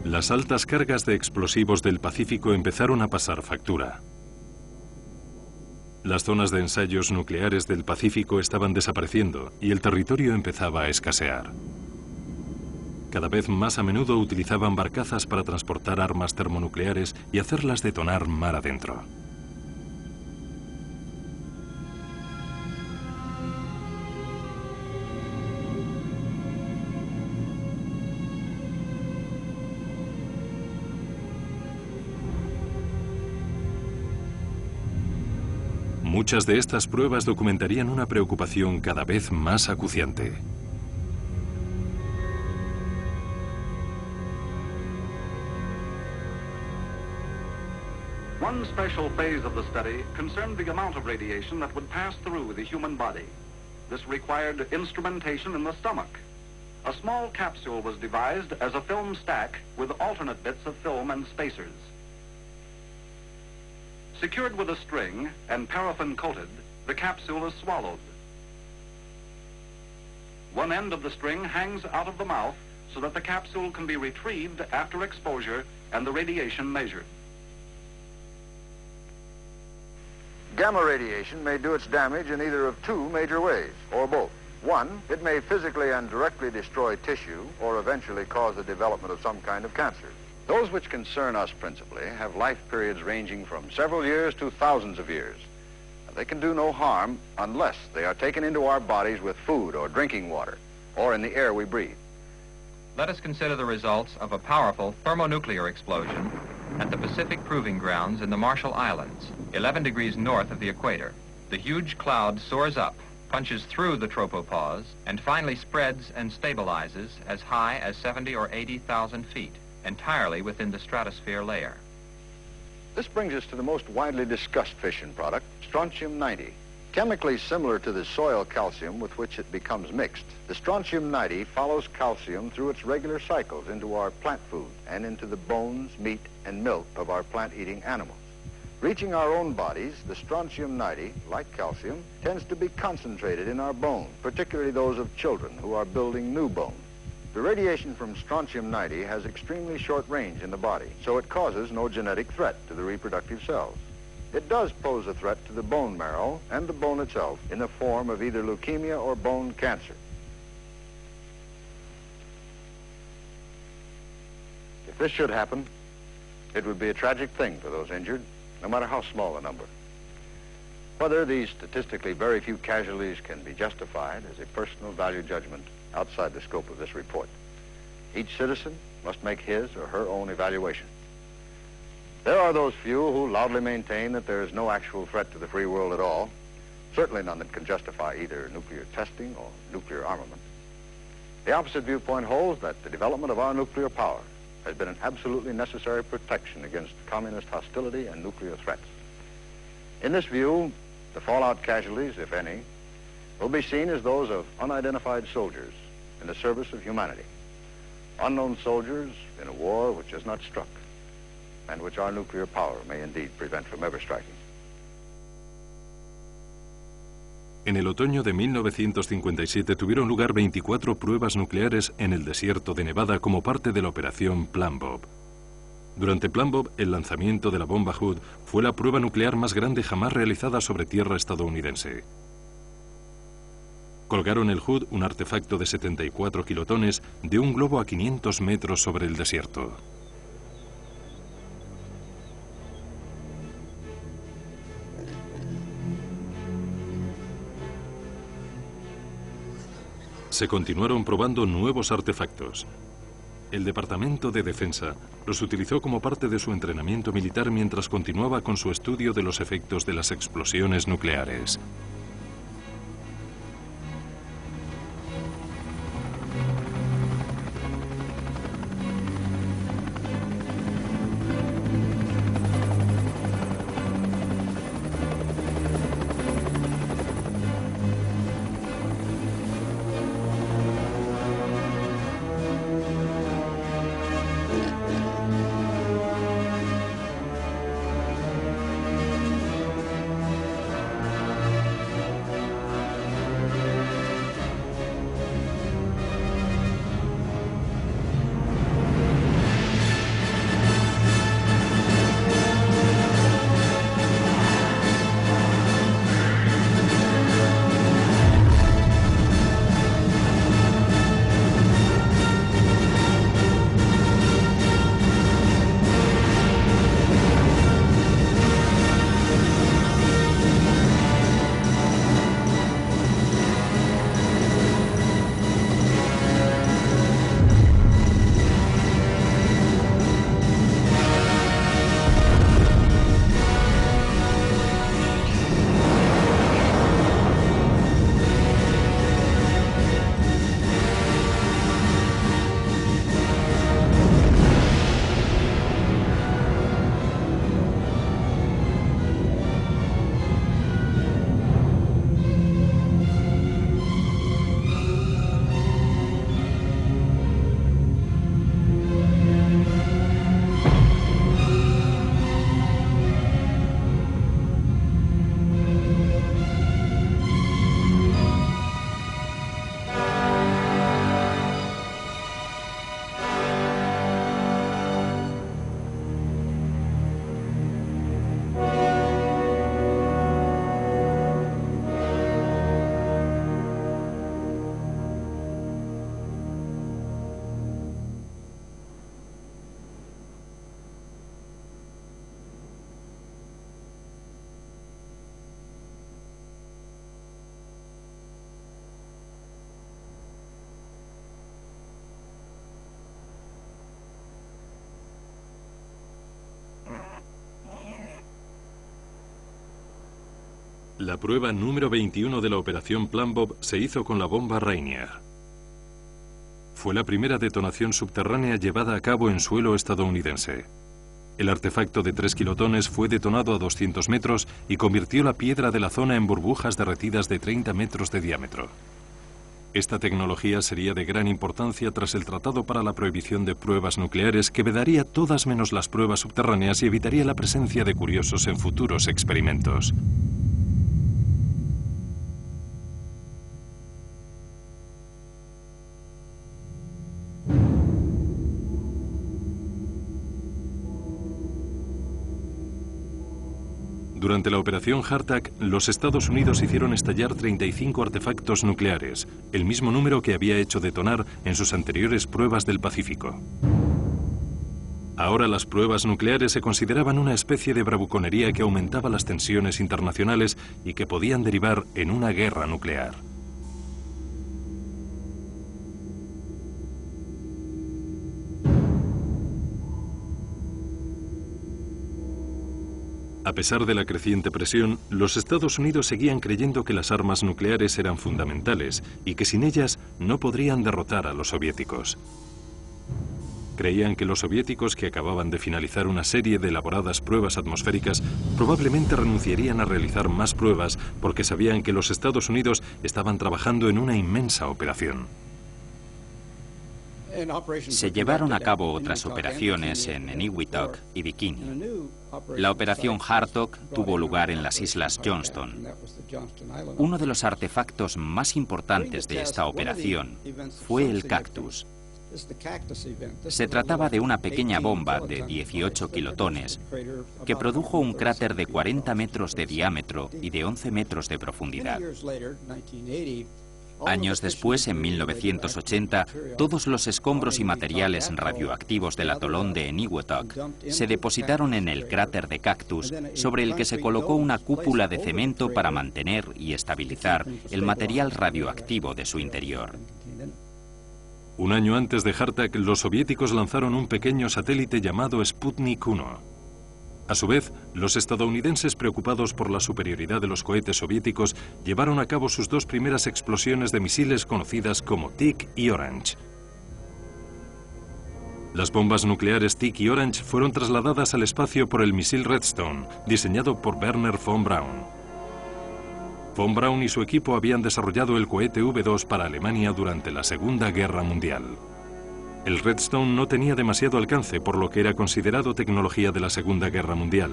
Las altas cargas de explosivos del Pacífico empezaron a pasar factura. Las zonas de ensayos nucleares del Pacífico estaban desapareciendo y el territorio empezaba a escasear. Cada vez más a menudo utilizaban barcazas para transportar armas termonucleares y hacerlas detonar mar adentro. Muchas de estas pruebas documentarían una preocupación cada vez más acuciante. One special phase of the study concerned the amount of radiation that would pass through the human body. This required instrumentation in the stomach. A small capsule was devised as a film stack with alternate bits of film and spacers. Secured with a string and paraffin coated, the capsule is swallowed. One end of the string hangs out of the mouth so that the capsule can be retrieved after exposure and the radiation measured. Gamma radiation may do its damage in either of 2 major ways, or both. One, it may physically and directly destroy tissue or eventually cause the development of some kind of cancer. Those which concern us principally have life periods ranging from several years to thousands of years. They can do no harm unless they are taken into our bodies with food or drinking water, or in the air we breathe. Let us consider the results of a powerful thermonuclear explosion at the Pacific Proving Grounds in the Marshall Islands, 11 degrees north of the equator. The huge cloud soars up, punches through the tropopause, and finally spreads and stabilizes as high as 70 or 80,000 feet. Entirely within the stratosphere layer. This brings us to the most widely discussed fission product, strontium-90. Chemically similar to the soil calcium with which it becomes mixed, the strontium-90 follows calcium through its regular cycles into our plant food and into the bones, meat, and milk of our plant-eating animals. Reaching our own bodies, the strontium-90, like calcium, tends to be concentrated in our bones, particularly those of children who are building new bones. The radiation from strontium-90 has extremely short range in the body, so it causes no genetic threat to the reproductive cells. It does pose a threat to the bone marrow and the bone itself in the form of either leukemia or bone cancer. If this should happen, it would be a tragic thing for those injured, no matter how small the number. Whether these statistically very few casualties can be justified is a personal value judgment outside the scope of this report. Each citizen must make his or her own evaluation. There are those few who loudly maintain that there is no actual threat to the free world at all, certainly none that can justify either nuclear testing or nuclear armament. The opposite viewpoint holds that the development of our nuclear power has been an absolutely necessary protection against communist hostility and nuclear threats. In this view, the fallout casualties, if any, will be seen as those of unidentified soldiers in the service of humanity. Unknown soldiers in a war which has not struck, and which our nuclear power may indeed prevent from ever striking. En el otoño de 1957 tuvieron lugar 24 pruebas nucleares en el desierto de Nevada como parte de la operación Plan Bob. Durante Plan Bob, el lanzamiento de la bomba Hood fue la prueba nuclear más grande jamás realizada sobre tierra estadounidense. Colgaron el Hood, un artefacto de 74 kilotones, de un globo a 500 metros sobre el desierto. Se continuaron probando nuevos artefactos. El Departamento de Defensa los utilizó como parte de su entrenamiento militar mientras continuaba con su estudio de los efectos de las explosiones nucleares. La prueba número 21 de la operación Plan Bob se hizo con la bomba Rainier. Fue la primera detonación subterránea llevada a cabo en suelo estadounidense. El artefacto de 3 kilotones fue detonado a 200 metros y convirtió la piedra de la zona en burbujas derretidas de 30 metros de diámetro. Esta tecnología sería de gran importancia tras el Tratado para la Prohibición de Pruebas Nucleares, que vedaría todas menos las pruebas subterráneas y evitaría la presencia de curiosos en futuros experimentos. Durante la operación Hardtack, los Estados Unidos hicieron estallar 35 artefactos nucleares, el mismo número que había hecho detonar en sus anteriores pruebas del Pacífico. Ahora las pruebas nucleares se consideraban una especie de bravuconería que aumentaba las tensiones internacionales y que podían derivar en una guerra nuclear. A pesar de la creciente presión, los Estados Unidos seguían creyendo que las armas nucleares eran fundamentales y que sin ellas no podrían derrotar a los soviéticos. Creían que los soviéticos, que acababan de finalizar una serie de elaboradas pruebas atmosféricas, probablemente renunciarían a realizar más pruebas porque sabían que los Estados Unidos estaban trabajando en una inmensa operación. Se llevaron a cabo otras operaciones en Eniwetok y Bikini. La operación Hartog tuvo lugar en las islas Johnston. Uno de los artefactos más importantes de esta operación fue el Cactus. Se trataba de una pequeña bomba de 18 kilotones que produjo un cráter de 40 metros de diámetro y de 11 metros de profundidad. Años después, en 1980, todos los escombros y materiales radioactivos del atolón de Eniwetok se depositaron en el cráter de Cactus, sobre el que se colocó una cúpula de cemento para mantener y estabilizar el material radioactivo de su interior. Un año antes de Hartag, los soviéticos lanzaron un pequeño satélite llamado Sputnik 1. A su vez, los estadounidenses, preocupados por la superioridad de los cohetes soviéticos, llevaron a cabo sus dos primeras explosiones de misiles conocidas como Tick y Orange. Las bombas nucleares Tick y Orange fueron trasladadas al espacio por el misil Redstone, diseñado por Wernher von Braun. Von Braun y su equipo habían desarrollado el cohete V2 para Alemania durante la Segunda Guerra Mundial. El Redstone no tenía demasiado alcance, por lo que era considerado tecnología de la Segunda Guerra Mundial.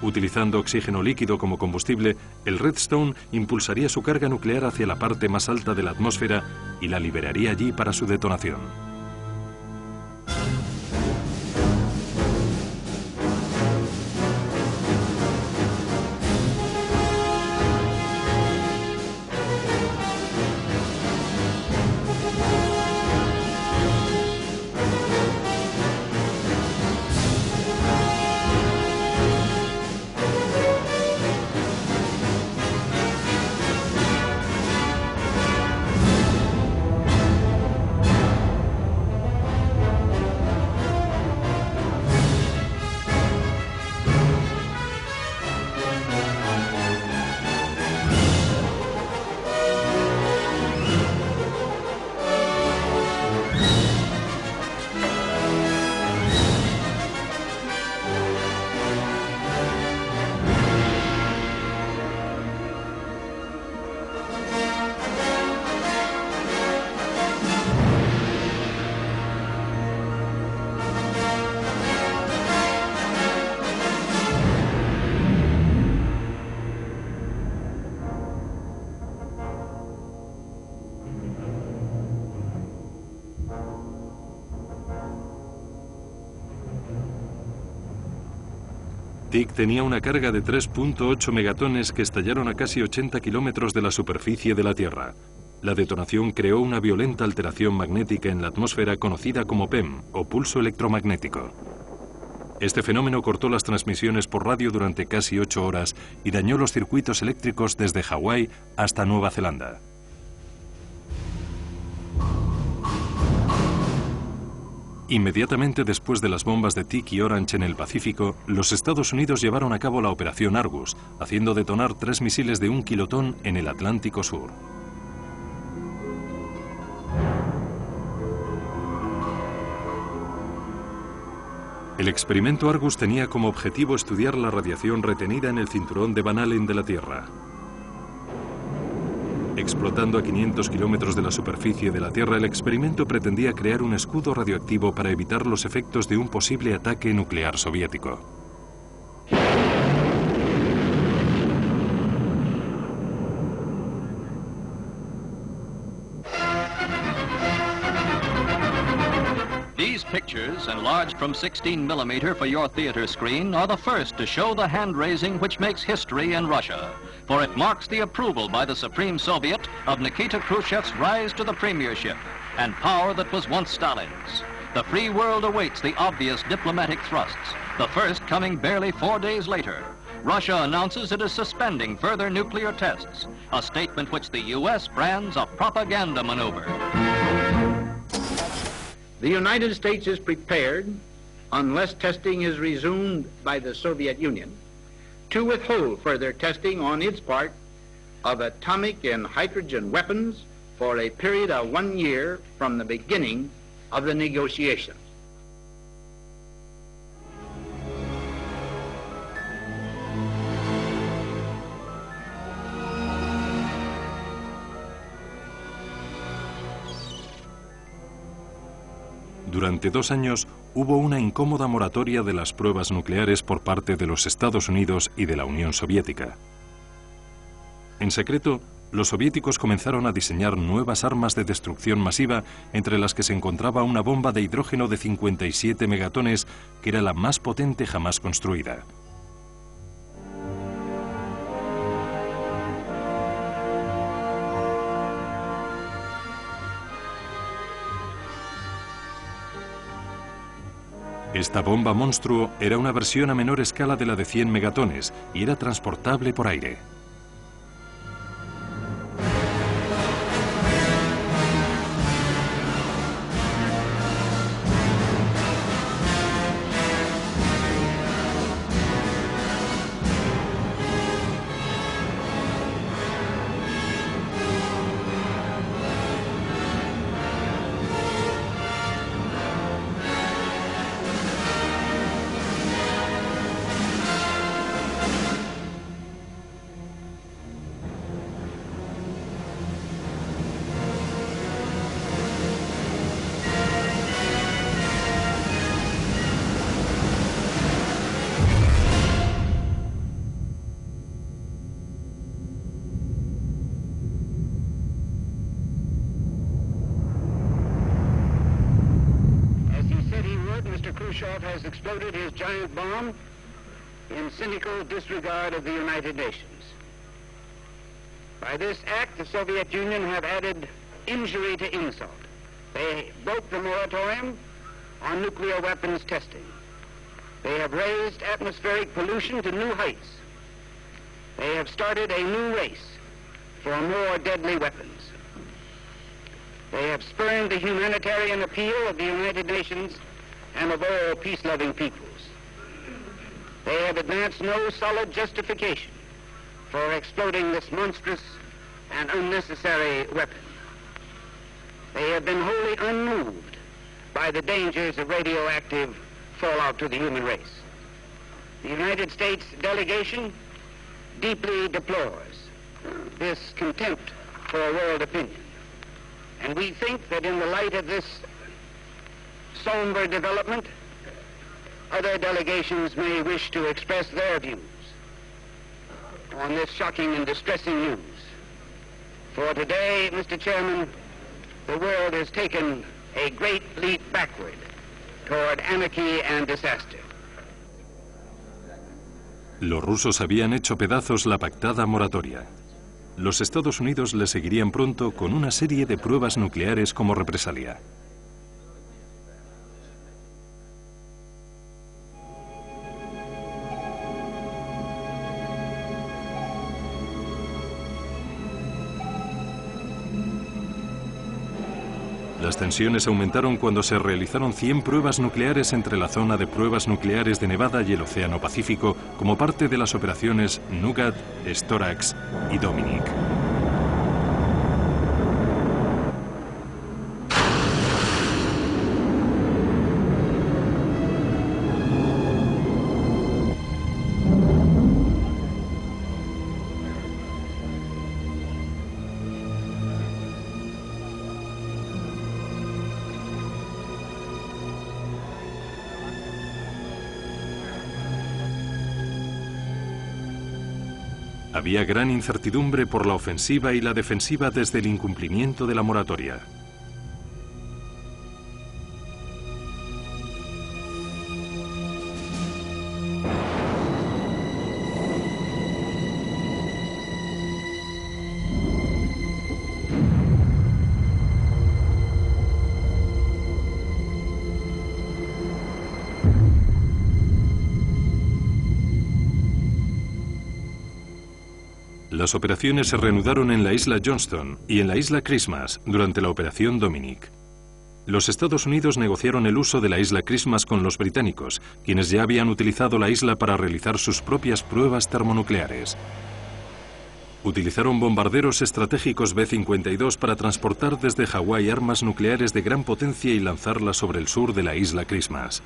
Utilizando oxígeno líquido como combustible, el Redstone impulsaría su carga nuclear hacia la parte más alta de la atmósfera y la liberaría allí para su detonación. Tick tenía una carga de 3.8 megatones que estallaron a casi 80 kilómetros de la superficie de la Tierra. La detonación creó una violenta alteración magnética en la atmósfera conocida como PEM, o pulso electromagnético. Este fenómeno cortó las transmisiones por radio durante casi 8 horas y dañó los circuitos eléctricos desde Hawái hasta Nueva Zelanda. Inmediatamente después de las bombas de Tick y Orange en el Pacífico, los Estados Unidos llevaron a cabo la Operación Argus, haciendo detonar 3 misiles de 1 kilotón en el Atlántico Sur. El experimento Argus tenía como objetivo estudiar la radiación retenida en el cinturón de Van Allen de la Tierra. Explotando a 500 kilómetros de la superficie de la Tierra, el experimento pretendía crear un escudo radioactivo para evitar los efectos de un posible ataque nuclear soviético. These pictures, enlarged from 16mm for your theater screen, are the first to show the hand-raising which makes history in Russia. For it marks the approval by the Supreme Soviet of Nikita Khrushchev's rise to the premiership and power that was once Stalin's. The free world awaits the obvious diplomatic thrusts, the first coming barely 4 days later. Russia announces it is suspending further nuclear tests, a statement which the U.S. brands a propaganda maneuver. The United States is prepared, unless testing is resumed by the Soviet Union, to withhold further testing on its part of atomic and hydrogen weapons for a period of 1 year from the beginning of the negotiations. Durante 2 años hubo una incómoda moratoria de las pruebas nucleares por parte de los Estados Unidos y de la Unión Soviética. En secreto, los soviéticos comenzaron a diseñar nuevas armas de destrucción masiva, entre las que se encontraba una bomba de hidrógeno de 57 megatones, que era la más potente jamás construida. Esta bomba monstruo era una versión a menor escala de la de 100 megatones y era transportable por aire. Khrushchev has exploded his giant bomb in cynical disregard of the United Nations. By this act, the Soviet Union have added injury to insult. They broke the moratorium on nuclear weapons testing. They have raised atmospheric pollution to new heights. They have started a new race for more deadly weapons. They have spurned the humanitarian appeal of the United Nations and of all peace-loving peoples. They have advanced no solid justification for exploding this monstrous and unnecessary weapon. They have been wholly unmoved by the dangers of radioactive fallout to the human race. The United States delegation deeply deplores this contempt for world opinion. And we think that in the light of this somber development, other delegations may wish to express their views on this shocking and distressing news. For today, Mr. Chairman, the world has taken a great leap backward toward anarchy and disaster. Los rusos habían hecho pedazos la pactada moratoria. Los Estados Unidos le seguirían pronto con una serie de pruebas nucleares como represalia. Las tensiones aumentaron cuando se realizaron 100 pruebas nucleares entre la zona de pruebas nucleares de Nevada y el Océano Pacífico como parte de las operaciones Nougat, Storax y Dominic. Había gran incertidumbre por la ofensiva y la defensiva desde el incumplimiento de la moratoria. Las operaciones se reanudaron en la isla Johnston y en la isla Christmas durante la operación Dominic. Los Estados Unidos negociaron el uso de la isla Christmas con los británicos, quienes ya habían utilizado la isla para realizar sus propias pruebas termonucleares. Utilizaron bombarderos estratégicos B-52 para transportar desde Hawái armas nucleares de gran potencia y lanzarlas sobre el sur de la isla Christmas.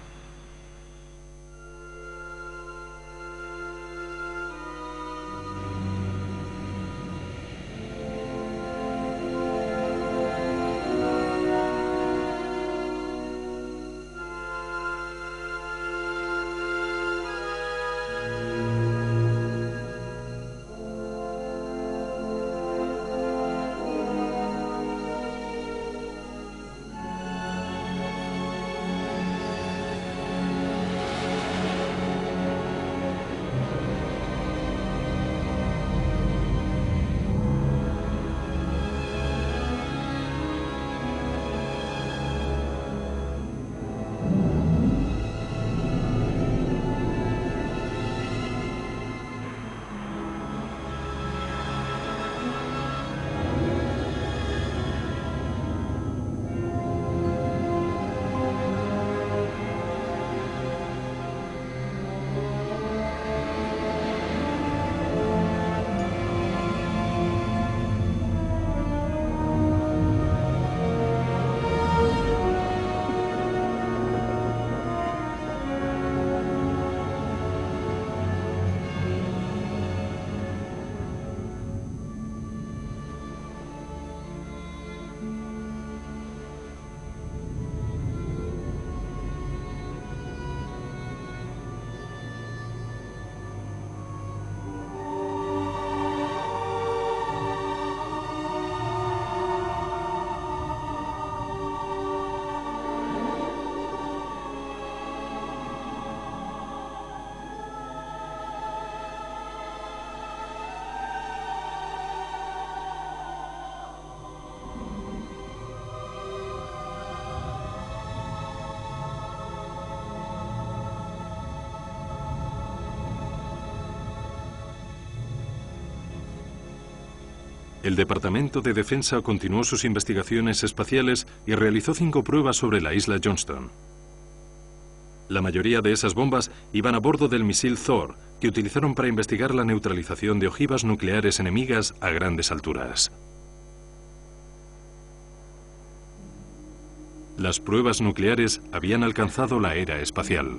El Departamento de Defensa continuó sus investigaciones espaciales y realizó 5 pruebas sobre la isla Johnston. La mayoría de esas bombas iban a bordo del misil Thor, que utilizaron para investigar la neutralización de ojivas nucleares enemigas a grandes alturas. Las pruebas nucleares habían alcanzado la era espacial.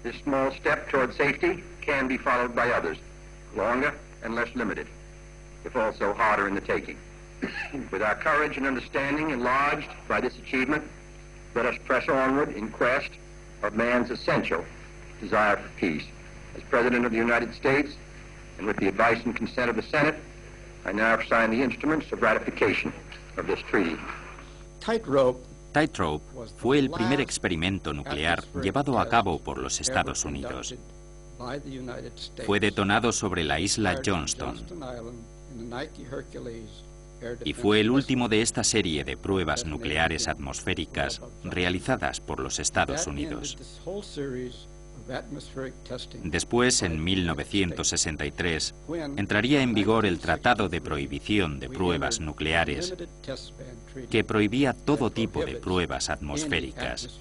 This small step toward safety can be followed by others, longer and less limited, if also harder in the taking. With our courage and understanding enlarged by this achievement, let us press onward in quest of man's essential desire for peace. As President of the United States, and with the advice and consent of the Senate, I now sign the instruments of ratification of this treaty. Tightrope fue el primer experimento nuclear llevado a cabo por los Estados Unidos. Fue detonado sobre la isla Johnston y fue el último de esta serie de pruebas nucleares atmosféricas realizadas por los Estados Unidos. Después, en 1963, entraría en vigor el Tratado de Prohibición de Pruebas Nucleares, que prohibía todo tipo de pruebas atmosféricas.